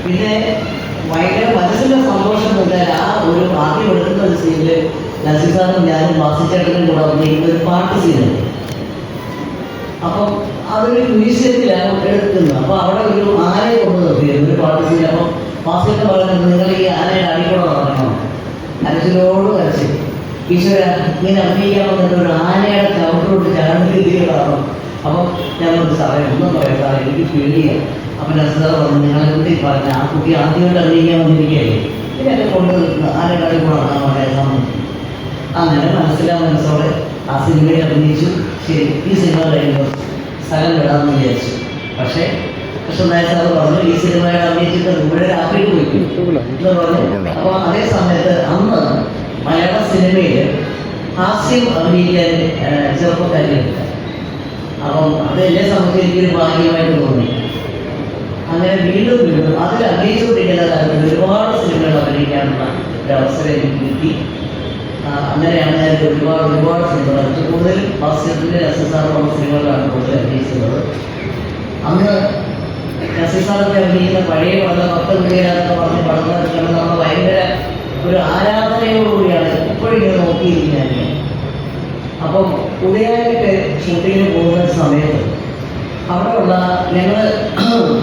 പിന്നെ ഭയങ്കര മനസ്സിൻ്റെ സന്തോഷം മുതൽ ആ ഒരു ആദ്യം എടുക്കുന്ന ഒരു സീനിൽ നസീസാറും ഞാനും വാസിച്ചേട്ടനും കൂടെ അഭിനയിക്കുന്ന ഒരു പാട്ട് സീനുണ്ട്. അപ്പം അതൊരു മ്യൂസിയത്തിലാണ് എടുക്കുന്നത്. അപ്പോൾ അവിടെ ഒരു ആനയെ കൊണ്ട് നിർത്തിയിരുന്നു ഒരു പാട്ട് സീൻ. അപ്പം വാസിച്ചേട്ടൻ പറയുന്നത് നിങ്ങൾ ഈ ആനയുടെ അടിക്കൂടെ നടക്കണം. അരച്ചിലോട് വരച്ച് ഈശ്വര ഇങ്ങനെ അഭിനയിക്കാൻ വന്നിട്ട് ഒരു ആനയുടെ ചവിട്ടോട്ട് ചാണ്ടി കാണണം. അപ്പം ഞാൻ സാറേ ഒന്നും പറയാം സാറേ എനിക്ക് പേടിയാണ്. അപ്പം നസീസാർ പറഞ്ഞു നിങ്ങളെ കുട്ടി പറഞ്ഞ ആ കുട്ടി ആദ്യമായിട്ട് അഭിനയിക്കാൻ വന്നിരിക്കുകയല്ലേ ഇതിനൊക്കെ കൊണ്ട് ആനയുടെ അടിക്കൂടെ നടക്കാൻ വളരെ സമ്മതിച്ചു. അങ്ങനെ മനസ്സോടെ ആ സിനിമയിൽ അഭിനയിച്ചു. ശരി ഈ സിനിമ കഴിയുമ്പോൾ സ്ഥലം വിടാമെന്ന് വിചാരിച്ചു. പക്ഷേ കൃഷ്ണനായ സാറ് പറഞ്ഞു ഈ സിനിമയുടെ അഭിനയിച്ചിട്ട് ഇവിടെ രാത്രിക്ക് പോയിക്കും എന്ന് പറഞ്ഞു. അപ്പോൾ അതേ സമയത്ത് അന്ന് മലയാള സിനിമയിൽ ഹാസ്യം അഭിനയിക്കാൻ ചെറുപ്പക്കാരില്ല. അപ്പം അത് എന്നെ സംബന്ധിച്ച് എനിക്കൊരു ഭാഗ്യമായിട്ട് തോന്നി. അങ്ങനെ വീണ്ടും അതിൽ അഭിനയിച്ചുകൊണ്ടിരിക്കുന്ന കാലത്ത് ഒരുപാട് സിനിമകൾ അഭിനയിക്കാനുള്ള ഒരു അവസരം എനിക്ക് കിട്ടി. അങ്ങനെയാണ് ഞാൻ ഒരുപാട് സിനിമകൾ കൂടുതലും ഹാസ്യത്തിൻ്റെ നസീസാറുള്ള സിനിമകളാണ് കൂടുതൽ അഭിനയിച്ചത്. അന്ന് നസീസാറൊക്കെ അഭിനയിക്കുന്ന പഴയ പടം പത്ത് പിള്ളേരാന്നൊക്കെ പറഞ്ഞ് പടങ്ങളൊക്കെ നമ്മൾ ഭയങ്കര ഒരു ആരാധനയോടുകൂടിയാണ് ഇപ്പോഴും ഇങ്ങനെ നോക്കിയിരിക്കുന്നത്. അപ്പം ഉദയാനൊക്കെ ഷൂട്ടിങ്ങിന് പോകുന്ന സമയത്ത് അവിടെയുള്ള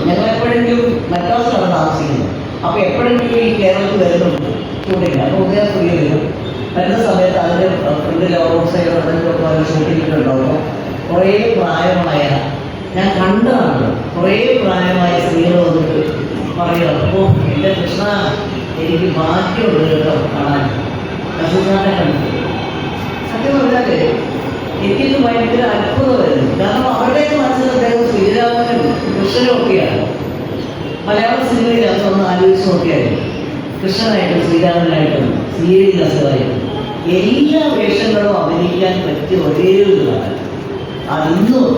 ഞങ്ങളെപ്പോഴെങ്കിലും മദ്രാസിലാണ് താമസിക്കുന്നത്. അപ്പോൾ എപ്പോഴെങ്കിലും ഈ കേരളത്തിൽ വരുന്നുണ്ട് ഷൂട്ടിങ്ങിന്. അപ്പോൾ ഉദയ സ്റ്റുഡിയോ വരും. വരുന്ന സമയത്ത് അതിൻ്റെ ഫ്രണ്ടിലോ റോഡ് സൈഡോ അതിൻ്റെ ഷൂട്ടിങ്ങിലുണ്ടാവും. കുറേ പ്രായമായ ഞാൻ കണ്ടതാണ് കുറേ പ്രായമായ സ്ത്രീകൾ വന്നിട്ട് പറയുക അപ്പോൾ എൻ്റെ കൃഷ്ണ എനിക്ക് ഭാഗ്യമുണ്ട് കേട്ടോ കാണാൻ നസീസാറിനെ കണ്ടു. സത്യം പറഞ്ഞാൽ എനിക്കിത് ഭയങ്കര അത്ഭുതമായിരുന്നു. കാരണം അവരുടെയൊക്കെ മനസ്സിൽ അദ്ദേഹം ശ്രീരാമനും കൃഷ്ണനും ഒക്കെയാണ്. മലയാള സിനിമയിൽ അതൊന്ന് ആലോചിച്ച് നോക്കിയായിരുന്നു. കൃഷ്ണനായിട്ടും ശ്രീരാമനായിട്ടും ശ്രീദേവി നസീറായിട്ടും എല്ലാ വേഷങ്ങളും അഭിനയിക്കാൻ പറ്റിയ ഒരേ ഒരു കാലം അതിന്നും.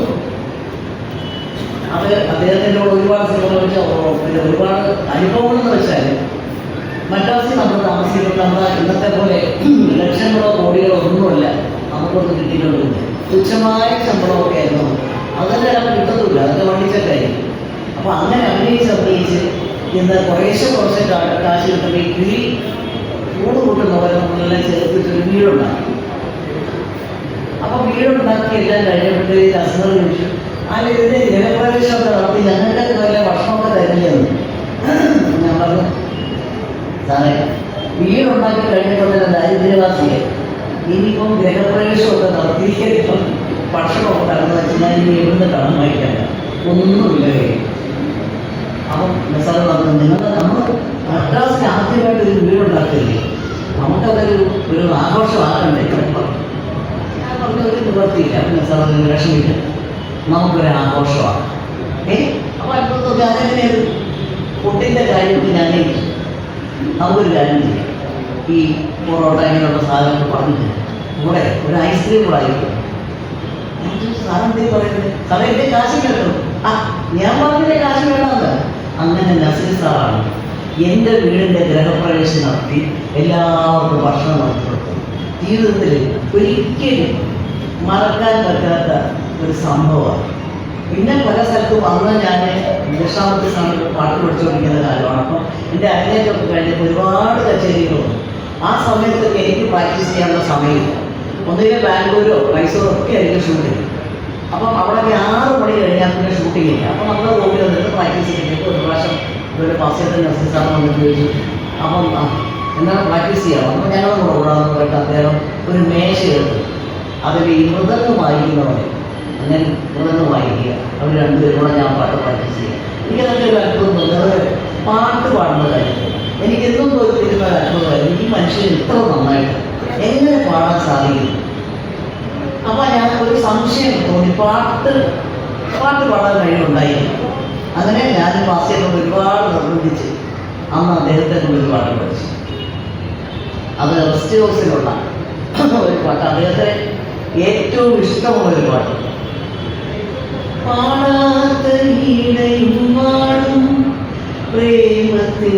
അത് അദ്ദേഹത്തിനോട് ഒരുപാട് സിനിമകൾ വെച്ച് പിന്നെ ഒരുപാട് അനുഭവങ്ങളെന്ന് വെച്ചാൽ മദ്രാസിൽ നമ്മൾ താമസിക്കുമ്പോൾ നമ്മൾ ഇന്നത്തെ പോലെ ലക്ഷങ്ങളോ കോടികളോ ഒന്നുമല്ല നമുക്കൊന്നും കിട്ടിയിട്ടുണ്ട്. തുച്ഛമായ ശമ്പളമൊക്കെ ആയിരുന്നു. അതൊക്കെ നമുക്ക് കിട്ടത്തില്ല. അതൊക്കെ വണ്ടിച്ചൊക്കെയായിരിക്കും. അപ്പോൾ അങ്ങനെ അഭിനയിച്ച് ഇന്ന് കുറേശ്ശെ കാശ് കിട്ടുമ്പോൾ ഈ കിളി കൂട് കൂട്ടുന്ന പോലെ നമ്മളെല്ലാം ചേർത്തിട്ടൊരു വീടുണ്ടാക്കി. അപ്പോൾ വീടുണ്ടാക്കി എല്ലാം കഴിഞ്ഞപ്പോഴത്തേക്ക് അസുഖം ചോദിച്ചു അതിൽ ഇതിൻ്റെ ജനപ്രവേശമൊക്കെ നടത്തി ഞങ്ങൾക്ക് വല്ല ഭക്ഷണമൊക്കെ തരില്ലെന്ന്. ഞാൻ പറഞ്ഞു സാറേ വീടുണ്ടാക്കി കഴിഞ്ഞപ്പോൾ തന്നെ ദാരിദ്ര്യവാസിയെ ഇനിയിപ്പം ഗ്രഹപ്രവേശമൊക്കെ നടത്തിയിരിക്കും ഭക്ഷണമൊക്കെ തരണം വെച്ച് ഞാൻ ഇനി എവിടുന്ന് കടം വായിക്കാൻ ഒന്നുമില്ല കഴിയും. അപ്പം സാറ് പറഞ്ഞു നമ്മൾ മദ്രാസിന് ആദ്യമായിട്ട് ഒരു വീടുണ്ടാക്കില്ലേ നമുക്കതൊരു ആഘോഷമാക്കണ്ടേ. ഞാൻ പറഞ്ഞ ഒരു നിവർത്തിയില്ല. അപ്പം സാർ വിഷമില്ല നമുക്കൊരു ആഘോഷമാണ്. അപ്പോൾ അപ്പോഴത്തെ അങ്ങനെ ഫുഡിൻ്റെ കാര്യത്തിൽ ഞാൻ നമുക്കൊരു കാര്യം ചെയ്യാം. ഈ പൊറോട്ട ഇങ്ങനെയുള്ള സാധനങ്ങൾ പറഞ്ഞിട്ട് കൂടെ ഒരു ഐസ്ക്രീം കൂടെ ആയിരിക്കും. സാധനം എന്തെങ്കിലും പറയുന്നത് സാറേ എൻ്റെ കാശ് കേട്ടോ. ഞാൻ പറഞ്ഞില്ലേ കാശ് വേണമെന്ന്. അങ്ങനെ നസീർ സാറാണ് എൻ്റെ വീടിൻ്റെ ഗ്രഹപ്രവേശം നടത്തി എല്ലാവർക്കും ഭക്ഷണം നടത്തി. ജീവിതത്തിൽ ഒരിക്കലും മറക്കാൻ പറ്റാത്ത ഒരു സംഭവമാണ്. പിന്നെ പല സ്ഥലത്തും അന്ന് ഞാൻ ദശാമത്തെ സമയത്ത് പാട്ട് പഠിച്ചുകൊണ്ടിരിക്കുന്ന കാലമാണ്. അപ്പം എൻ്റെ അരങ്ങേറ്റമൊക്കെ കഴിഞ്ഞപ്പോൾ ഒരുപാട് കച്ചേരികളുണ്ട്. ആ സമയത്തൊക്കെ എനിക്ക് പ്രാക്ടീസ് ചെയ്യാനുള്ള സമയമില്ല. ഒന്നുകിൽ ബാംഗ്ലൂരോ മൈസൂരോ ഒക്കെ ആയിരിക്കും ഷൂട്ടിങ്. അപ്പം അവിടെ 6 മണി കഴിഞ്ഞാൽ പിന്നെ ഷൂട്ടിങ് ഇല്ല. അപ്പം നമ്മൾ റൂമിൽ വന്നിട്ട് പ്രാക്ടീസ് ചെയ്തിട്ട് ഒരു പ്രാവശ്യം ഒരു പാസ്യത്തിൽ നസീസാറ് വന്നിട്ട് ചോദിച്ചു അപ്പം എന്താണ് പ്രാക്ടീസ് ചെയ്യാം. അപ്പം ഞങ്ങൾ കൂടാന്ന് പറഞ്ഞിട്ട് അദ്ദേഹം ഒരു മേശ എടുത്തു. അതിൽ ഈ മൃദംഗം വായിക്കുന്നവരെ അങ്ങനെ മൃദംഗം വായിക്കുക. അവർ രണ്ടുപേരും കൂടെ ഞാൻ പാട്ട് പ്രാക്ടീസ് ചെയ്യുക. എനിക്കതൊക്കെ ഒരു അത്ഭുതം തോന്നുന്നത് പാട്ട് പാടുന്ന കാര്യത്തിൽ എനിക്കെന്നും തോന്നിയിരുന്ന ഒരു അത്ഭുതമായിരുന്നു. ഈ മനുഷ്യൻ ഇത്ര നന്നായിട്ട് എങ്ങനെ പാടാൻ സാധിക്കും. അപ്പോൾ ഞാൻ ഒരു സംശയം തോന്നി പാട്ട് പാടാൻ കഴിവുണ്ടായിരുന്നു. അങ്ങനെ ഞാൻ പാസ്യനോട് ഒരുപാട് നിർബന്ധിച്ച് അന്ന് അദ്ദേഹത്തെ കൊണ്ട് ഒരു പാട്ട് പഠിച്ചു. അത് റെസ്റ്റ് ഹൗസിലുള്ള ഒരു പാട്ട്. അദ്ദേഹത്തെ ഏറ്റവും ഇഷ്ടമുള്ളൊരു പാട്ട്. പാടാത്ത ഈടയും പാടും പ്രേമത്തിൽ